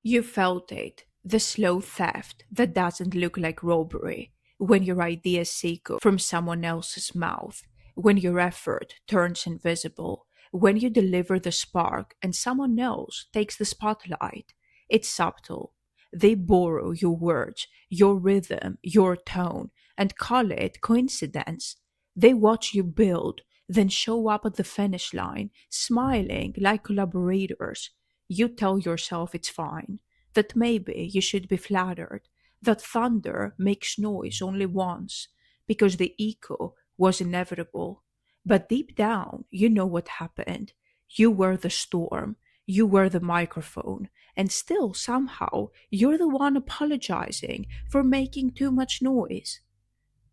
You felt it, the slow theft that doesn't look like robbery, when your ideas seek from someone else's mouth, when your effort turns invisible, when you deliver the spark and someone else takes the spotlight. It's subtle. They borrow your words, your rhythm, your tone, and call it coincidence. They watch you build, then show up at the finish line, smiling like collaborators. You tell yourself it's fine, that maybe you should be flattered, that thunder makes noise only once, because the echo was inevitable. But deep down, you know what happened. You were the storm, you were the microphone, and still somehow you're the one apologizing for making too much noise.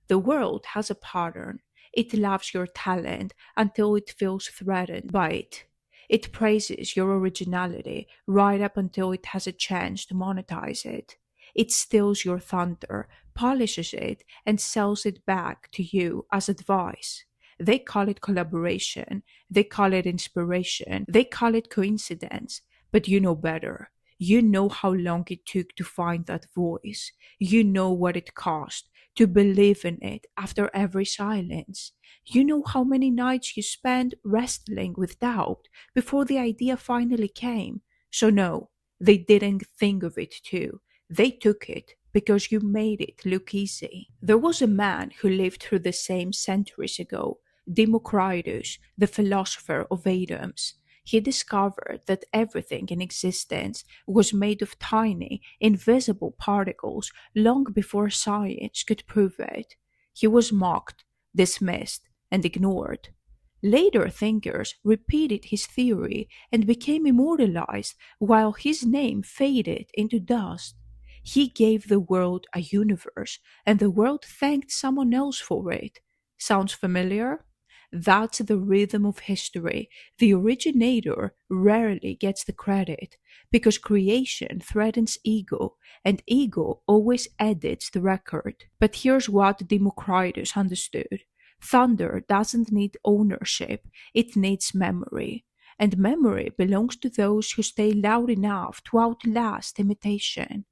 The world has a pattern. It loves your talent until it feels threatened by it. It praises your originality right up until it has a chance to monetize it. It steals your thunder, polishes it, and sells it back to you as advice. They call it collaboration, they call it inspiration, they call it coincidence, but you know better. You know how long it took to find that voice. You know what it cost to believe in it after every silence. You know how many nights you spent wrestling with doubt before the idea finally came. So, no, they didn't think of it too. They took it because you made it look easy. There was a man who lived through the same centuries ago, Democritus, the philosopher of Athens. He discovered that everything in existence was made of tiny, invisible particles long before science could prove it. He was mocked, dismissed, and ignored. Later thinkers repeated his theory and became immortalized while his name faded into dust. He gave the world a universe, and the world thanked someone else for it. Sounds familiar? That's the rhythm of history. The originator rarely gets the credit because creation threatens ego, and ego always edits the record. But here's what Democritus understood: thunder doesn't need ownership, it needs memory. And memory belongs to those who stay loud enough to outlast imitation.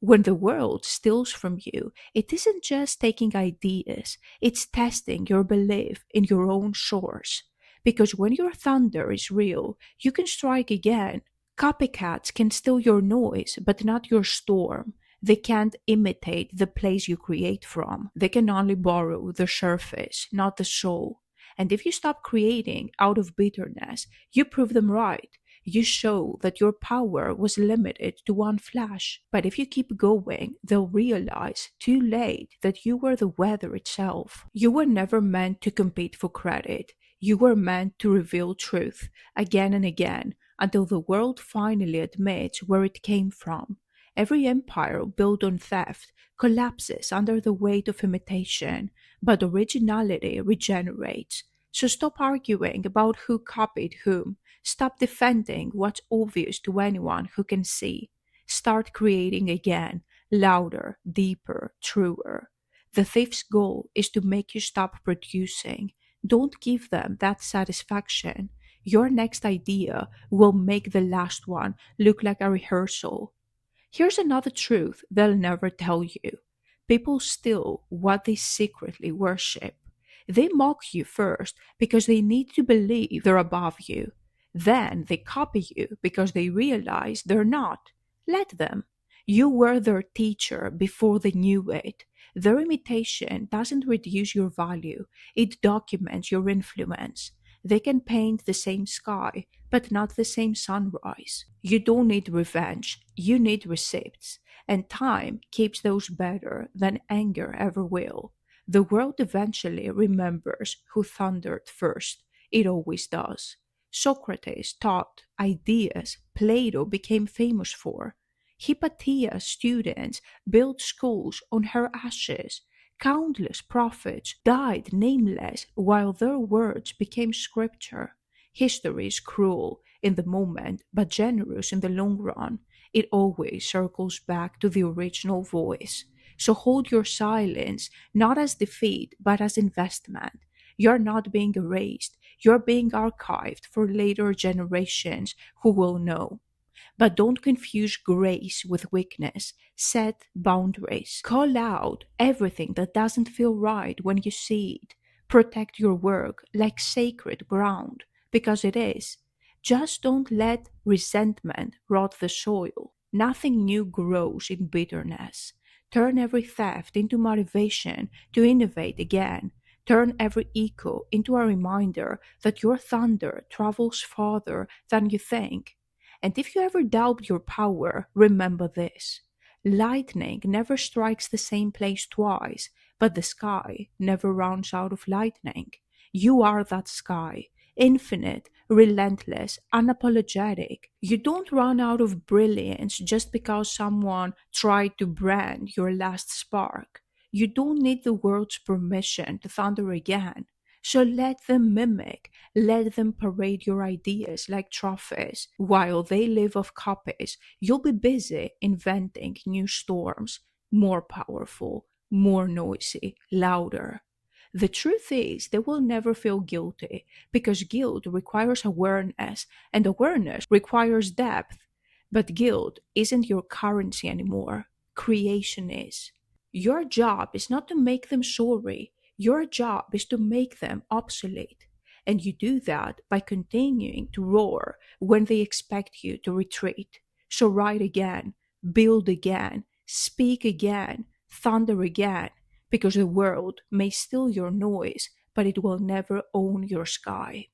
When the world steals from you, it isn't just taking ideas, it's testing your belief in your own source. Because when your thunder is real, you can strike again. Copycats can steal your noise, but not your storm. They can't imitate the place you create from. They can only borrow the surface, not the soul. And if you stop creating out of bitterness, you prove them right. You show that your power was limited to one flash. But if you keep going, they'll realize too late that you were the weather itself. You were never meant to compete for credit. You were meant to reveal truth again and again until the world finally admits where it came from. Every empire built on theft collapses under the weight of imitation, but originality regenerates. So stop arguing about who copied whom. Stop defending what's obvious to anyone who can see. Start creating again, louder, deeper, truer. The thief's goal is to make you stop producing. Don't give them that satisfaction. Your next idea will make the last one look like a rehearsal. Here's another truth they'll never tell you: people steal what they secretly worship. They mock you first because they need to believe they're above you. Then they copy you because they realize they're not. Let them. You were their teacher before they knew it. Their imitation doesn't reduce your value, it documents your influence. They can paint the same sky, but not the same sunrise. You don't need revenge, you need receipts. And time keeps those better than anger ever will. The world eventually remembers who thundered first. It always does. Socrates taught ideas Plato became famous for. Hypatia's students built schools on her ashes. Countless prophets died nameless while their words became scripture. History is cruel in the moment, but generous in the long run. It always circles back to the original voice. So hold your silence, not as defeat, but as investment. You're not being erased, you're being archived for later generations who will know. But don't confuse grace with weakness. Set boundaries. Call out everything that doesn't feel right when you see it. Protect your work like sacred ground, because it is. Just don't let resentment rot the soil. Nothing new grows in bitterness. Turn every theft into motivation to innovate again. Turn every echo into a reminder that your thunder travels farther than you think. And if you ever doubt your power, remember this. Lightning never strikes the same place twice, but the sky never runs out of lightning. You are that sky, infinite, relentless, unapologetic. You don't run out of brilliance just because someone tried to brand your last spark. You don't need the world's permission to thunder again. So let them mimic, let them parade your ideas like trophies. While they live off copies, you'll be busy inventing new storms, more powerful, more noisy, louder. The truth is, they will never feel guilty because guilt requires awareness and awareness requires depth. But guilt isn't your currency anymore. Creation is. Your job is not to make them sorry. Your job is to make them obsolete. And you do that by continuing to roar when they expect you to retreat. So write again, build again, speak again, thunder again, because the world may steal your noise, but it will never own your sky.